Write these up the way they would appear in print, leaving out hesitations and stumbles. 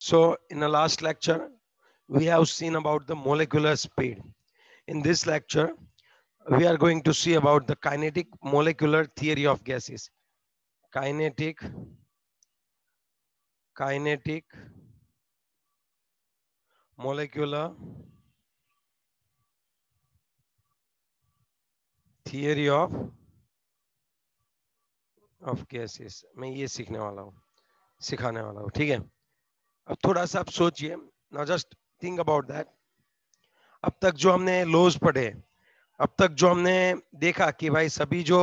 So in the last lecture, we have seen about the molecular speed. In this lecture, we are going to see about the kinetic molecular theory of gases. Kinetic molecular theory of gases. मैं ये सीखने वाला हूँ, सिखाने वाला हूँ, ठीक है? अब थोड़ा सा आप सोचिए, now just think about that. अब तक जो हमने लॉज पढ़े, अब तक जो हमने देखा कि भाई सभी जो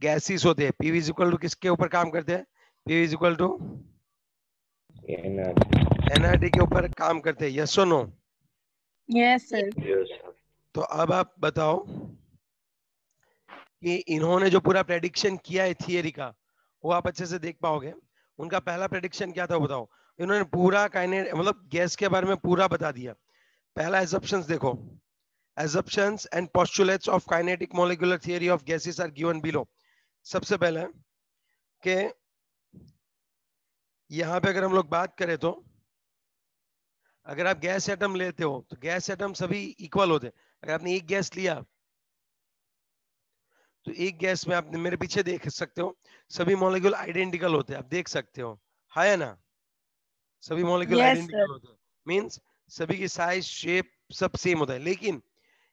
गैसेस होते हैं, पी इक्वल टू किसके ऊपर काम करते हैं? पी इक्वल टू एनआरटी के ऊपर काम करते हैं, यस और नो? Yes sir. तो अब आप बताओ कि इन्होंने जो पूरा प्रेडिक्शन किया है थियरी का, वो आप अच्छे से देख पाओगे। उनका पहला प्रेडिक्शन क्या था बताओ? इन्होंने पूरा काइनेट मतलब गैस के बारे में पूरा बता दिया। पहला एजम्पशंस देखो, assumptions and postulates of kinetic molecular theory of gases are given below. सबसे पहले कि यहां पे अगर हम लोग बात करें तो अगर आप गैस एटम लेते हो तो गैस एटम सभी इक्वल होते हैं। अगर आपने एक गैस लिया तो एक गैस में आप मेरे पीछे देख सकते हो सभी मॉलिक्यूल आइडेंटिकल होते हैं, आप देख सकते हो, है ना? सभी मॉलिक्यूल यस सर। आइडेंटिकल होते हैं, मींस सभी की साइज शेप सब सेम होता है। लेकिन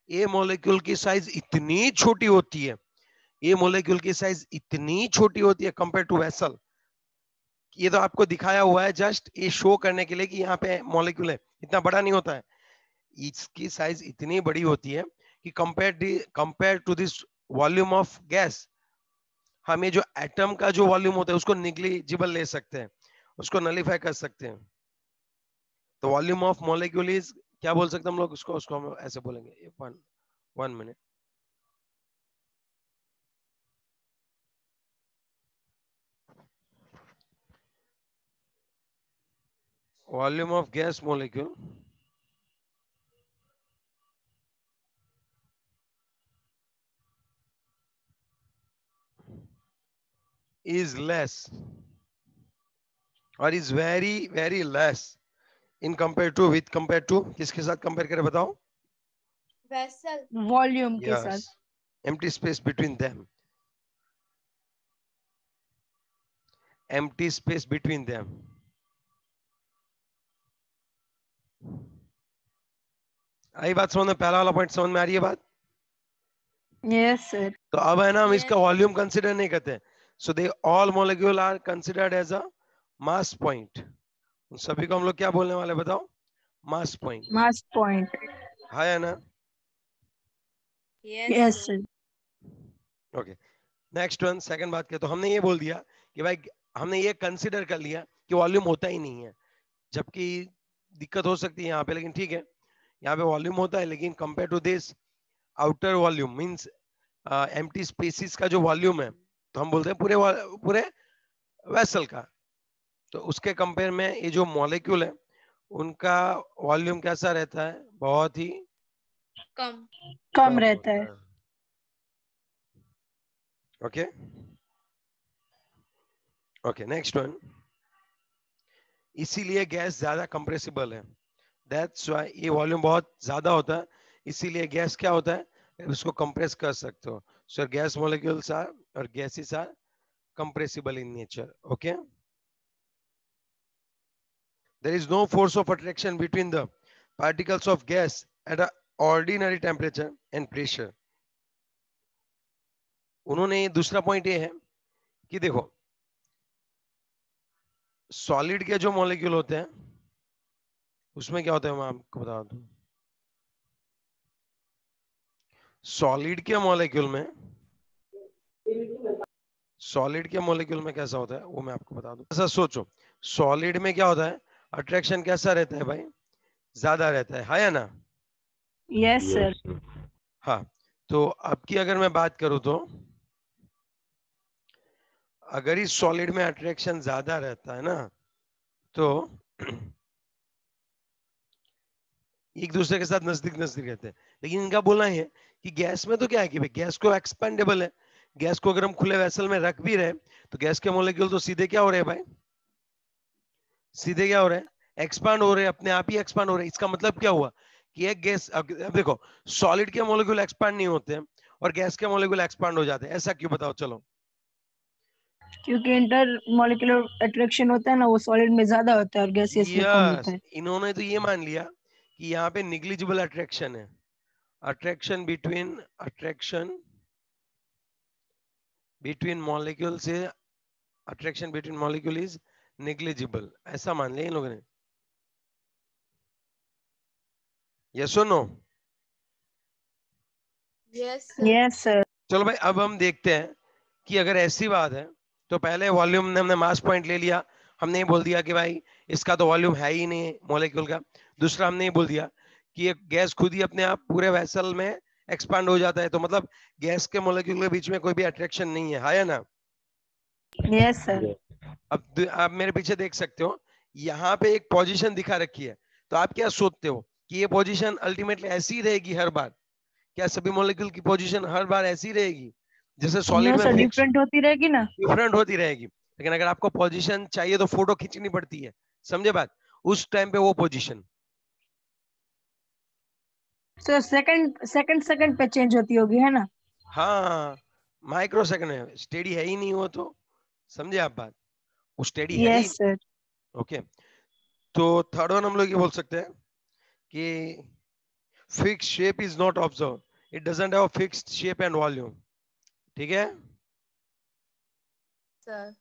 ये मॉलिक्यूल की साइज इतनी छोटी होती है, ये मॉलिक्यूल की साइज इतनी छोटी होती है कंपेयर टू वेसल। ये तो आपको दिखाया हुआ है जस्ट ये शो करने के लिए कि यहाँ पे मॉलिक्यूल है, इतना बड़ा नहीं होता है। इसकी साइज इतनी बड़ी होती है कि compare to this volume of gas, हम ये जो एटम का जो वॉल्यूम होता है उसको निग्लिजिबल ले सकते हैं, उसको नलिफाई कर सकते हैं। तो वॉल्यूम ऑफ मॉलिक्यूल इज क्या बोल सकते हैं हम लोग उसको हम ऐसे बोलेंगे, one minute. Volume of gas molecule is less or is very less in compare to किसके साथ कंपेयर करें बताओ? वेसल वॉल्यूम के साथ। Yes, empty space between them, empty space between them. आई बात समझ में? पहला वाला पॉइंट समझ में आ रही है बात? Yes sir. तो अब है ना हम इसका वॉल्यूम कंसिडर नहीं करते, so they all molecule are considered as a mass point. उन सभी को हम लोग क्या बोलने वाले बताओ? Mass point. Mass point. है ना? Yes sir. Okay, next one, second बात किया तो हमने ये बोल दिया कि भाई हमने ये कंसिडर कर लिया कि वॉल्यूम होता ही नहीं है, जबकि दिक्कत हो सकती है यहाँ पे, लेकिन ठीक है, यहाँ पे वॉल्यूम होता है, लेकिन compare to this outer volume means empty spaces का जो वॉल्यूम है, तो हम बोलते हैं पूरे वेसल का, तो उसके कंपेयर में ये जो मॉलिक्यूल है उनका वॉल्यूम कैसा रहता है? बहुत ही कम रहता है। ओके ओके, नेक्स्ट वन, इसीलिए गैस ज्यादा कंप्रेसिबल है, दैट्स व्हाई ये वॉल्यूम बहुत ज्यादा होता है, इसीलिए गैस क्या होता है, उसको कंप्रेस कर सकते हो। सो गैस मॉलिक्यूल्स आर और gases are compressible in nature. Okay, there is no force of attraction between the particles of gas at an ordinary temperature and pressure. उन्होंने दूसरा पॉइंट ये है कि देखो सॉलिड के जो मॉलिक्यूल होते हैं उसमें क्या होता है, मैं आपको बता दूं, सॉलिड के मॉलिक्यूल में कैसा होता है वो मैं आपको बता दूं। ऐसा सोचो, सॉलिड में क्या होता है, अट्रैक्शन कैसा रहता है भाई? ज्यादा रहता है या ना? Yes sir. हाँ, तो अब की अगर मैं बात करूं तो अगर इस सॉलिड में अट्रैक्शन ज्यादा रहता है ना, तो एक दूसरे के साथ नजदीक रहते हैं। लेकिन इनका बोलना है कि गैस में तो क्या है कि भाई गैस को एक्सपेंडेबल है, गैस को अगर हम खुले वेसल में रख भी रहे तो गैस के मॉलिक्यूल तो सीधे क्या हो रहे हैं भाई? सीधे क्या हो रहे हैं? एक्सपांड हो रहे हैं, अपने आप ही एक्सपांड हो रहे हैं। इसका मतलब क्या हुआ कि एक गैस, अब देखो सॉलिड के मॉलिक्यूल एक्सपांड नहीं होते हैं और गैस के मॉलिक्यूल एक्सपांड हो जाते हैं, ऐसा क्यों बताओ चलो। क्योंकि इंटर मॉलिक्यूलर अट्रैक्शन होता है ना, वो सॉलिड में ज्यादा होता है और गैसियस में कम होता यस, है। इन्होंने तो ये मान लिया कि यहाँ पे निग्लिजिबल अट्रैक्शन है, अट्रैक्शन बिटवीन मॉलिक्यूल से, attraction between molecule is negligible, ऐसा मान लिया इन लोगों ने। यस और नो? Yes sir. चलो भाई, अब हम देखते हैं कि अगर ऐसी बात है तो पहले वॉल्यूम ने हमने मास पॉइंट ले लिया, हमने ये बोल दिया कि भाई इसका तो वॉल्यूम है ही नहीं मॉलिक्यूल का। दूसरा हमने ये बोल दिया कि ये गैस खुद ही अपने आप पूरे वेसल में एक्सपांड हो जाता है, तो मतलब गैस के मॉलिक्यूल के बीच में कोई भी अट्रैक्शन नहीं है ना? Yes sir. अब आप मेरे पीछे देख सकते हो, यहाँ पे एक पोजीशन दिखा रखी है, तो आप क्या सोचते हो कि ये पोजीशन अल्टीमेटली ऐसी रहेगी हर बार? क्या सभी मॉलिक्यूल की पोजीशन हर बार ऐसी रहेगी जैसे सॉलिड नो में सर, फिक्स? डिफरेंट होती रहेगी ना। डिफरेंट होती रहेगी, लेकिन अगर आपको पोजीशन चाहिए तो फोटो खींचनी पड़ती है, समझे बात? उस टाइम पे वो position, sir second second second पे चेंज होती होगी, है ना? हाँ माइक्रो सेकंड में, स्टेडी है ही नहीं वो तो, समझे आप बात? वो स्टेडी है ही। Yes sir. ओके, तो थर्ड वन हम लोग ये बोल सकते हैं कि fix shape is not observe, it doesn't have fixed shape and volume. ठीक है, सर।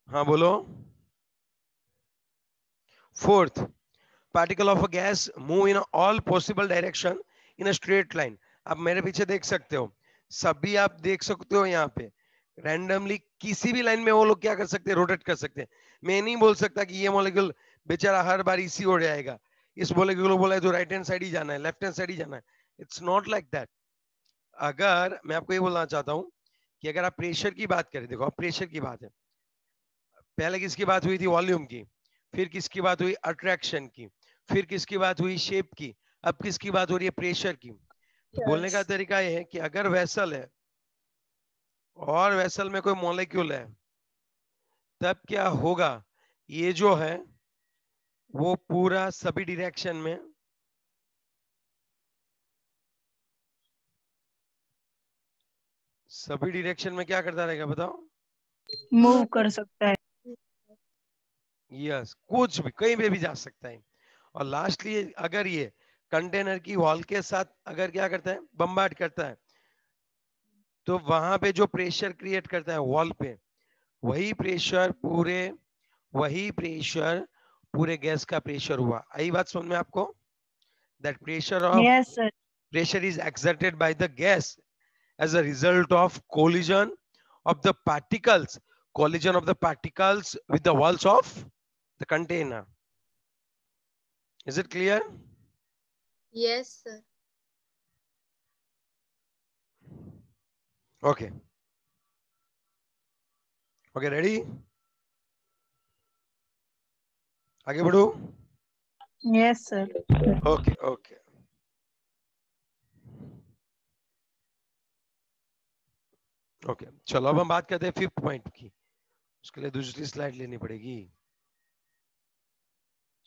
हाँ बोलो। Fourth, particle of a gas move in all possible direction in a straight line। आप मेरे पीछे देख सकते हो, सभी आप देख सकते हो यहाँ पे रैंडमली किसी भी लाइन में वो लोग क्या कर सकते हैं, रोटेट कर सकते हैं। मैं नहीं बोल सकता कि ये मॉलिक्यूल बेचारा हर बार इसी हो जाएगा, इस मॉलिक्यूल को बोला है तो राइट हैंड साइड ही जाना है, लेफ्ट हैंड साइड ही जाना है। It's not like that. अगर मैं आपको ये बोलना चाहता हूँ कि अगर आप प्रेशर की बात करें, देखो अब प्रेशर की बात है, पहले किसकी बात हुई थी, वॉल्यूम की, फिर किसकी बात हुई, अट्रैक्शन की, फिर किसकी बात हुई, शेप की, अब किसकी बात हो रही है, प्रेशर की। तो बोलने का तरीका ये है कि अगर वेसल है और वेसल में कोई मॉलिक्यूल है, तब क्या होगा, ये जो है वो पूरा सभी डायरेक्शन में, सभी डायरेक्शन में क्या करता रहेगा बताओ? मूव कर सकता है। यस, कुछ भी कहीं पे भी जा सकता है। और लास्टली अगर ये कंटेनर की वॉल के साथ अगर क्या करता है, बम्बार्ड करता है, तो वहां पे जो प्रेशर क्रिएट करता है वॉल पे, वही प्रेशर पूरे वही प्रेशर पूरे गैस का प्रेशर हुआ। आई बात समझ में आपको? That yes sir. pressure is exerted by the gas as a result of of the particles collision of the particles with the walls of the container. Is it clear? Yes sir. Okay, okay, ready? आगे बढ़ो। Yes sir. Okay okay, okay चलो अब हम बात करते हैं fifth point की। उसके लिए दूसरी स्लाइड लेनी पड़ेगी।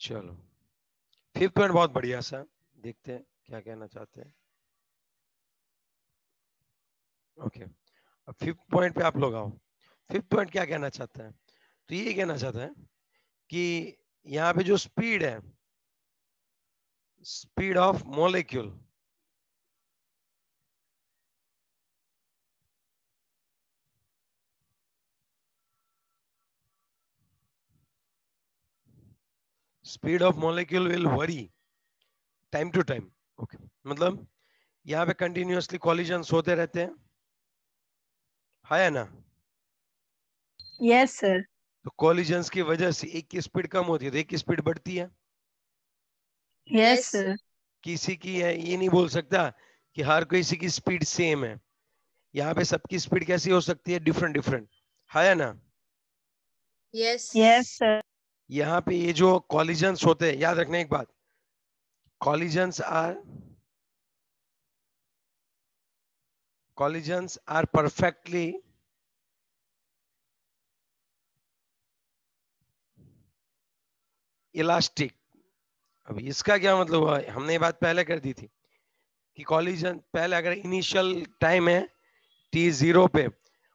चलो, फिफ्थ पॉइंट बहुत बढ़िया सा, देखते हैं क्या कहना चाहते हैं। ओके, अब फिफ्थ पॉइंट पे आप लोग आओ। फिफ्थ पॉइंट क्या कहना चाहता है? तो ये कहना चाहता है कि यहाँ पे जो स्पीड है, speed of molecule, speed of molecule will vary time to time. Okay, मतलब यहाँ पे कंटिन्यूअसली कॉलिजन्स होते रहते हैं, है ना? Yes sir. तो कॉलिजन्स की वजह से एक की स्पीड कम होती है तो एक की स्पीड बढ़ती है। Yes sir. किसी की है ये नहीं बोल सकता कि हर किसी की स्पीड सेम है। यहाँ पे सबकी स्पीड कैसी हो सकती है, डिफरेंट डिफरेंट, है ना? Yes yes sir. यहाँ पे ये जो कॉलिजन्स होते हैं, याद रखना एक बात, collisions are perfectly elastic, अब इसका क्या मतलब हुआ, हमने ये बात पहले कर दी थी कि कॉलिजन पहले अगर इनिशियल टाइम है t0 पे,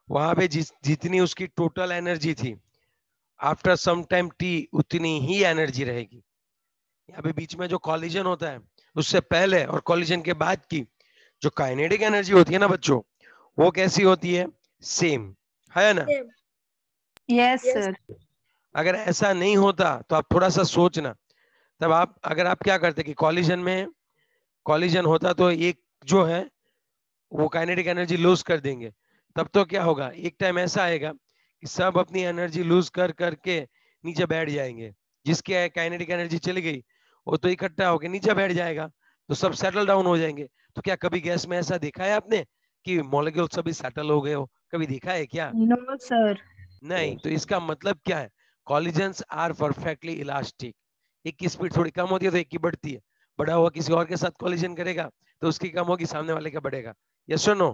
वहां पे जितनी उसकी टोटल एनर्जी थी, आफ्टर सम टाइम t उतनी ही एनर्जी रहेगी। यहाँ पे बीच में जो कॉलिजन होता है उससे पहले और कॉलिजन के बाद की जो काइनेटिक एनर्जी होती है ना बच्चों, वो कैसी होती है, सेम है ना। Yes sir. अगर ऐसा नहीं होता तो आप थोड़ा सा सोचना, तब आप अगर आप क्या करते कि कॉलिजन में कॉलिजन होता तो एक जो है वो काइनेटिक एनर्जी लूज कर देंगे, तब तो क्या होगा, एक टाइम ऐसा आएगा कि सब अपनी एनर्जी लूज कर करके नीचे बैठ जाएंगे, जिसके काइनेटिक एनर्जी चली गई वो तो इकट्ठा होकर नीचे बैठ जाएगा, तो सब सेटल डाउन हो जाएंगे। तो क्या कभी गैस में ऐसा देखा है आपने कि मॉलिक्यूल सभी सेटल हो गए हो, कभी देखा है क्या? No sir. नहीं। तो इसका मतलब क्या है, कॉलिजन्स आर परफेक्टली इलास्टिक। एक की स्पीड थोड़ी कम होती है तो एक की बढ़ती है, बढ़ा हुआ किसी और के साथ कॉलिजन करेगा तो उसकी कम होगी, सामने वाले का बढ़ेगा। यस और नो?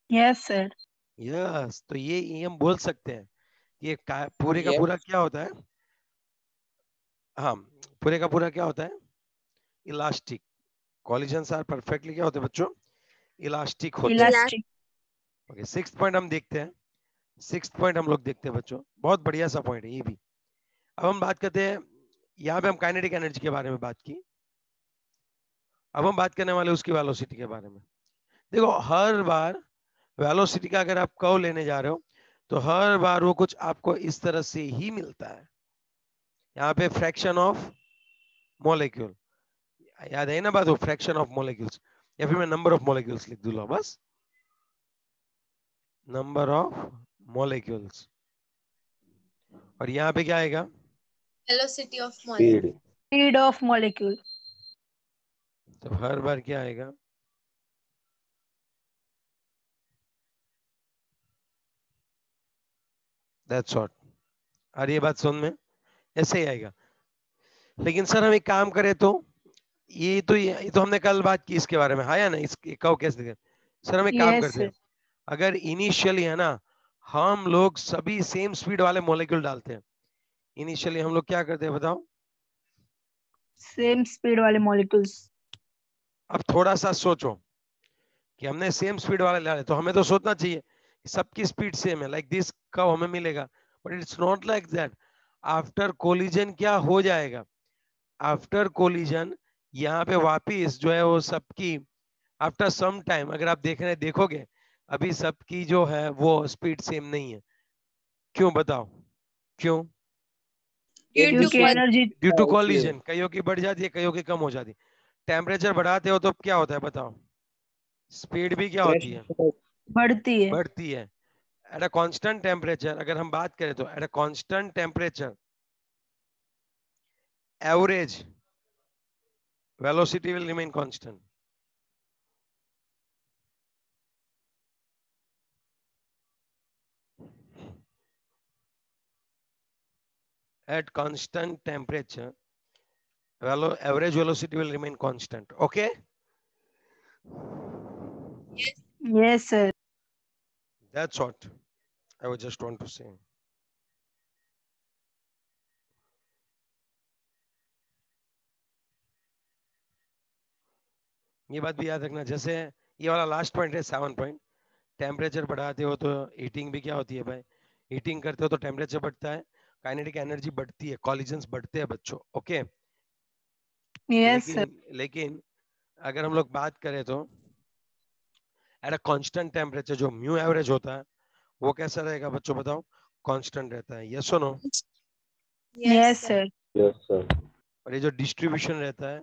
Yes sir. यस। तो ये हम बोल सकते हैं कि ये पूरे का Yes. पूरा क्या होता है, हाँ, पूरे का पूरा क्या होता है, इलास्टिक। कॉलिजन्स आर परफेक्टली क्या होते हैं बच्चों, इलास्टिक होते हैं। इलास्टिक। ओके, सिक्स्थ पॉइंट हम देखते हैं। सिक्स्थ पॉइंट हम लोग देखते हैं बच्चों, बहुत बढ़िया सा पॉइंट है ये भी। अब हम बात करते हैं, यहाँ पे हम काइनेटिक एनर्जी के बारे में बात की, अब हम बात करने वाले उसकी वेलोसिटी के बारे में। देखो हर बार वेलोसिटी का अगर आप कर्व लेने जा रहे हो तो हर बार वो कुछ आपको इस तरह से ही मिलता है। यहाँ पे फ्रैक्शन ऑफ मॉलिक्यूल, याद है ना बात, वो फ्रैक्शन ऑफ मॉलिक्यूल्स, या फिर मैं नंबर ऑफ मॉलिक्यूल्स लिख दूंगा बस, नंबर ऑफ मॉलिक्यूल्स। और यहाँ पे क्या आएगा, velocity of Speed. Molecule. Speed of molecule. तो हर बार क्या आएगा, दैट्स व्हाट। और ये बात सुन में ऐसे ही आएगा। लेकिन सर हम एक काम करें तो, ये तो हमने कल बात की इसके बारे में, हाँ या ना, इस कहो कैसे देखें। सर हम एक काम यस करते सर। हैं, अगर इनिशियली है ना हम लोग सभी सेम स्पीड वाले मॉलिक्यूल डालते हैं, इनिशियली हम लोग क्या करते हैं बताओ। सेम स्पीड वाले मॉलिक्यूल्स। अब थोड़ा सा सोचो कि हमने सेम स्पीड वाले डाले, तो हमें तो सोचना चाहिए कि सबकी स्पीड सेम है, लाइक दिस कब हमें मिलेगा, but it's not like that. After collision क्या हो जाएगा, आफ्टर कोलिजन यहाँ पे वापिस जो है वो सबकी आफ्टर सम टाइम अगर आप देखोगे अभी सबकी जो है वो स्पीड सेम नहीं है। क्यों बताओ, क्यों? एक क्योंकि दूसरे एनर्जी। ड्यू टू इसलिए कॉलिजन, कईयों की बढ़ जाती है कईयों की कम हो जाती है। टेम्परेचर बढ़ाते हो तो क्या होता है बताओ, स्पीड भी क्या होती है, pressure बढ़ती है। बढ़ती है। एट अ कांस्टेंट टेम्परेचर अगर हम बात करें तो at a constant temperature average velocity will remain constant. at constant temperature average velocity will remain constant. Okay, yes sir. that's what I would just want to say. ये बात भी याद रखना, जैसे ये वाला लास्ट पॉइंट है 7 पॉइंट, टेम्परेचर बढ़ाते हो तो हीटिंग भी क्या होती है भाई, हीटिंग करते हो तो टेम्परेचर बढ़ता है, काइनेटिक एनर्जी बढ़ती है, कॉलिजन्स बढ़ते हैं बच्चों। Okay, yes sir. लेकिन लेकिन अगर हम लोग बात करें तो एट अ कांस्टेंट टेम्परेचर जो म्यू एवरेज होता है वो कैसा रहेगा बच्चों बताओ, कांस्टेंट रहता है। यस और no? Yes sir. Yes, sir. और ये जो डिस्ट्रीब्यूशन रहता है,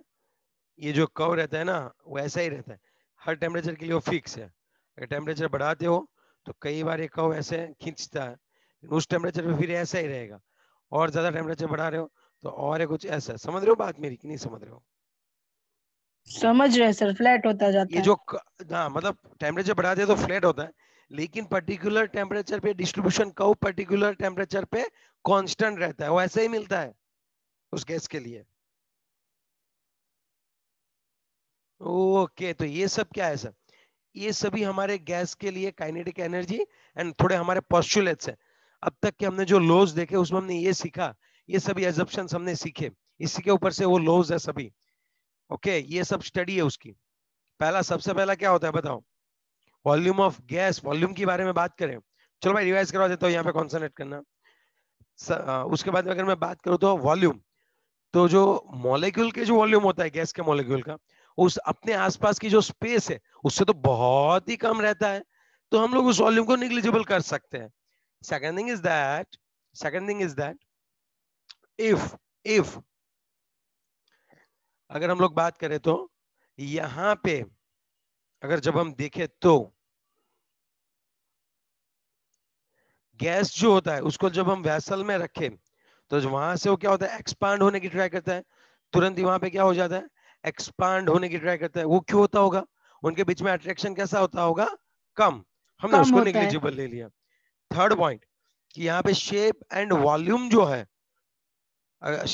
ये जो कर्व रहता है ना वो ऐसा ही रहता है, हर टेम्परेचर के लिए वो फिक्स है। अगर टेम्परेचर बढ़ाते हो तो कई बार ये कर्व ऐसे खींचता है, उस टेम्परेचर पे फिर ऐसा ही रहेगा, और ज्यादा टेम्परेचर बढ़ा रहे हो तो और ये कुछ ऐसा। समझ रहे हो बात मेरी कि नहीं समझ रहे हो? समझ रहे हैं सर, फ्लैट होता जाता ये है। जो हाँ मतलब टेम्परेचर बढ़ाते हैं तो फ्लैट होता है, लेकिन पर्टिकुलर टेम्परेचर पे डिस्ट्रीब्यूशन कर्व पर्टिकुलर टेम्परेचर पे कांस्टेंट रहता है, वो ऐसे ही मिलता है उस गैस के लिए। ओके, तो ये सब क्या है सर, ये सभी हमारे गैस के लिए काइनेटिक एनर्जी एंड थोड़े हमारे पोस्टुलेट्स हैं। अब तक के हमने जो लॉज देखे उसमें हमने ये सीखा, ये सभी एजम्पशंस हमने सीखे इसी के ऊपर से वो लॉज है सभी। ओके, ये सब स्टडी है उसकी। सबसे पहला क्या होता है बताओ? Volume of gas. वॉल्यूम के बारे में बात करें, चलो भाई रिवाइज करवा देता हूँ, यहाँ पे कॉन्सेंट्रेट करना। उसके बाद अगर मैं बात करूँ तो वॉल्यूम, तो जो मॉलिक्यूल के जो वॉल्यूम होता है गैस के मॉलिक्यूल का, उस अपने आसपास की जो स्पेस है उससे तो बहुत ही कम रहता है, तो हम लोग उस वॉल्यूम को निग्लिजिबल कर सकते हैं। Second thing is that if अगर हम लोग बात करें तो यहां पे अगर जब हम देखें तो गैस जो होता है उसको जब हम वैसल में रखें तो वहां से वो क्या होता है, एक्सपांड होने की ट्राई करता है, तुरंत ही वहां पे क्या हो जाता है, एक्सपांड होने की ट्राई करता है। वो क्यों होता होगा? उनके बीच में अट्रैक्शन कैसा होता होगा? कम। हमने कम उसको होता है। निग्लिजिबल ले लिया। थर्ड पॉइंट कि यहाँ पे शेप एंड वॉल्यूम जो है,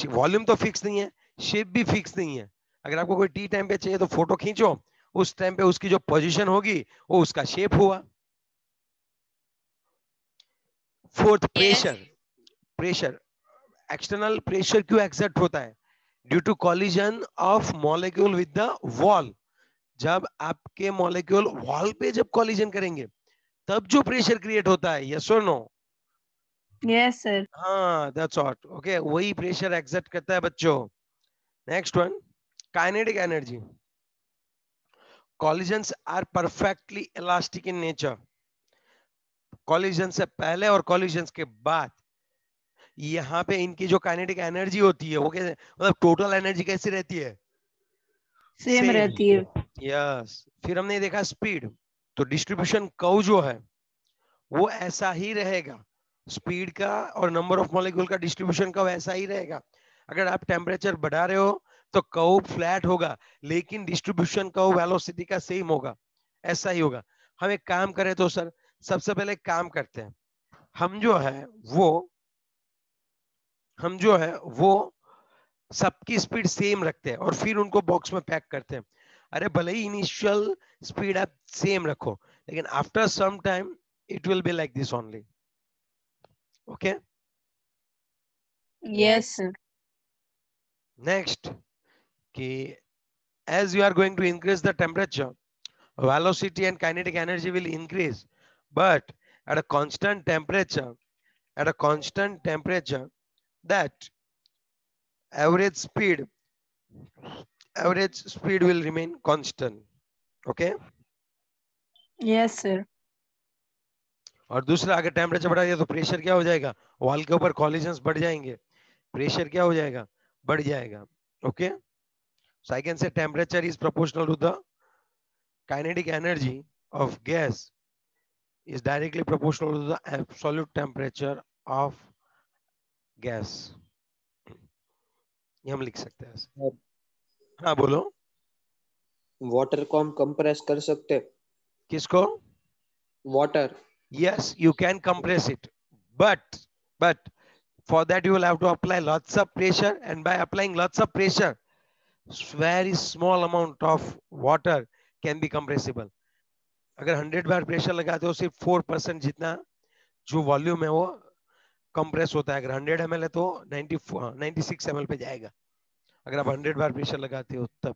वॉल्यूम तो फिक्स नहीं है, शेप भी फिक्स नहीं है। अगर आपको कोई टी टाइम पे चाहिए तो फोटो खींचो, उस टाइम पे उसकी जो पोजीशन होगी वो उसका शेप हुआ। Fourth, Yes. Pressure external pressure क्यों एक्सर्ट होता है? Due to collision of molecule with the wall. जब आपके मॉलिक्यूल वॉल पे जब कॉलिजन करेंगे तब जो प्रेशर क्रिएट होता है, यस और नो? Yes sir. हाँ, दैट्स व्हाट। ओके, वही प्रेशर एक्सर्ट करता है बच्चों। Next one, kinetic energy. Collisions are perfectly elastic in nature. Collision से पहले और कॉलिजन के बाद यहाँ पे इनकी जो काइनेटिक एनर्जी होती है वो कैसे, मतलब टोटल एनर्जी कैसी रहती है? Same same. रहती है। यस। फिर हमने देखा स्पीड, तो डिस्ट्रीब्यूशन कर्व जो है वो ऐसा ही रहेगा, स्पीड का और नंबर ऑफ मॉलिक्यूल का डिस्ट्रीब्यूशन कर्व ऐसा ही रहेगा। अगर आप टेम्परेचर बढ़ा रहे हो तो कर्व फ्लैट होगा, लेकिन डिस्ट्रीब्यूशन कर्व वेलोसिटी का सेम होगा, ऐसा ही होगा। हम एक काम करें तो सर, सबसे पहले एक काम करते हैं, हम जो है वो हम जो है वो सबकी स्पीड सेम रखते हैं और फिर उनको बॉक्स में पैक करते हैं। अरे भले ही इनिशियल स्पीड आप सेम रखो, लेकिन after some time it will be like this only. Okay, yes Yes. Sir. Next कि as you are going to increase the temperature, velocity and kinetic energy will increase, but at a constant temperature, that average speed will remain constant. Okay, yes sir. और दूसरा, अगर temperature बढ़ा दिया तो pressure क्या हो जाएगा? वॉल के ऊपर कॉलिजन्स बढ़ जाएंगे, प्रेशर क्या हो जाएगा? बढ़ जाएगा। Okay, so I can say temperature is proportional to the kinetic energy of gas is directly proportional to the absolute temperature of gas। ये हम लिख सकते हैं ऐसे। हाँ बोलो। वाटर को हम कंप्रेस कर सकते हैं। किसको? Water. Yes, you can compress it, but for that you will have to apply lots of pressure, and by applying lots of pressure, very small amount of water can be compressible। अगर 100 बार pressure लगाते हो सिर्फ 4% जितना जो volume है वो compress होता है। अगर 100 ml है तो 96 ml पे जाएगा, अगर आप 100 बार प्रेशर लगाते हो तब।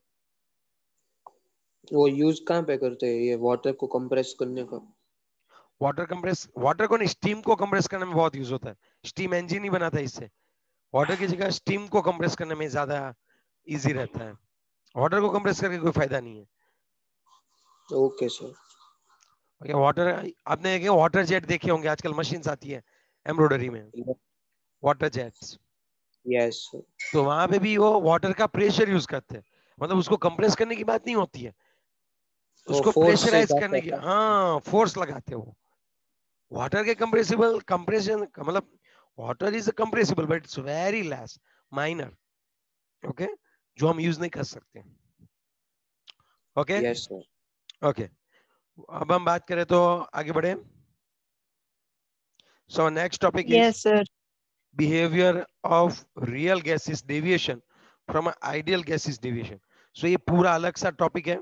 वो यूज कहाँ पे करते हैं ये वाटर को कंप्रेस करने का? वाटर को नहीं, स्टीम को कंप्रेस करने में बहुत यूज होता है। स्टीम इंजन ही बनाता है इससे। वाटर की जगह स्टीम को कंप्रेस करने में ज्यादा इजी रहता है, वाटर को कंप्रेस करके कोई फायदा नहीं है। Okay sir. ओके, वाटर, आपने वाटर जेट देखे होंगे, आजकल मशीन्स आती है एम्ब्रॉयडरी में, वाटर जेट्स। Yes sir. तो वहां पे भी वो वाटर का प्रेशर यूज करते हैं, मतलब उसको कंप्रेस करने की बात नहीं होती है, वो उसको फोर्स से प्रेशराइज जाता करने की, है। हाँ फोर्स लगाते हो। वाटर के कंप्रेसिबल कंप्रेशन मतलब water is compressible but it's very less, minor. Okay, जो हम यूज नहीं कर सकते। Okay, yes sir. ओके, अब हम बात करें तो आगे बढ़े। So next topic is yes sir. Behaviour of real gases deviation from ideal gases deviation. So ये पूरा अलग सा टॉपिक है,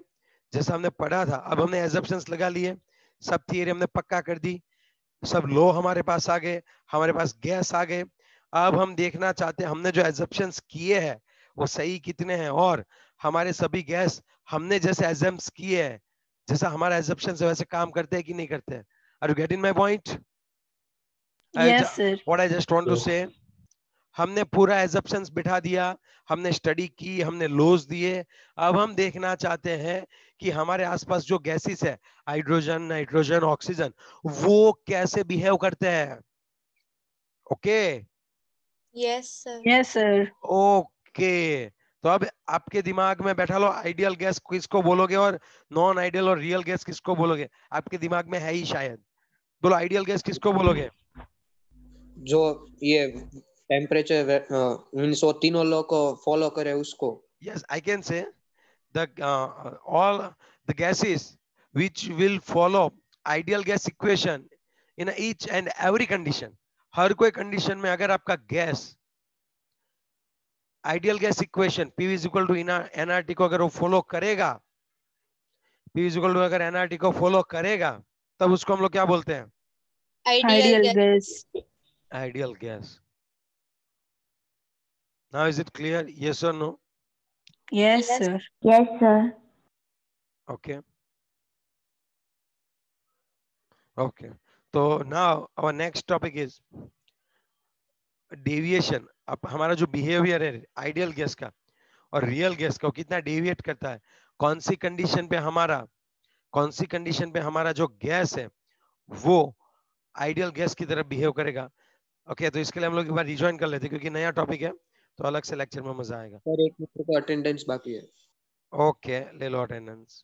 जैसा हमने पढ़ा था। अब हमने एजम्पशंस लगा लिए, सब थियरी हमने पक्का कर दी, सब लो हमारे पास आ गए, हमारे पास गैस आ गए। अब हम देखना चाहते हैं हमने जो एजम्पशंस किए हैं वो सही कितने हैं, और हमारे सभी गैस हमने जैसे एजम्स किए हैं, जैसा हमारा एजम्पशन है वैसे काम करते हैं कि नहीं करते हैं. Are you getting my point? Yes, sir. What I just want to Yes. Say, हमने पूरा एजम्पशंस बिठा दिया, हमने स्टडी की, हमने लॉज दिए. अब हम देखना चाहते हैं कि हमारे आसपास जो गैसेस है, हाइड्रोजन, नाइट्रोजन, ऑक्सीजन, वो कैसे बिहेव करते हैं. Okay Yes, sir. Yes, sir. Okay. तो अब आपके दिमाग में बैठा लो, आइडियल गैस किसको बोलोगे और नॉन आइडियल और रियल गैस किसको बोलोगे. आपके दिमाग में है ही शायद. बोलो आइडियल गैस किसको बोलोगे. जो ये टेम्परेचर मीन्स वो तीनों लोग फॉलो करे उसको. Yes, I can say the all the gases which will follow ideal gas equation in each and every condition. हर कोई कंडीशन में अगर आपका gas ideal gas equation P is equal to nRT को अगर वो फॉलो करेगा, P is equal to अगर nRT को फॉलो करेगा, तब उसको हम लोग क्या बोलते हैं. Ideal Ideal gas. gas. Ideal gas. Now is it clear? Yes or no? Yes, Yes. sir. Yes, sir. Okay. Okay. So now our next topic is deviation. अब हमारा जो बिहेवियर है आइडियल गैस का और रियल गैस का, वो कितना deviate करता है, कौन सी कंडीशन पे हमारा जो गैस है वो आइडियल गैस की तरफ बिहेव करेगा. ओके तो इसके लिए हम लोग एक बार रिजॉइन कर लेते हैं, क्योंकि नया टॉपिक है तो अलग से लेक्चर में मजा आएगा. सर एक मिनट को अटेंडेंस बाकी है. ओके ले लो अटेंडेंस.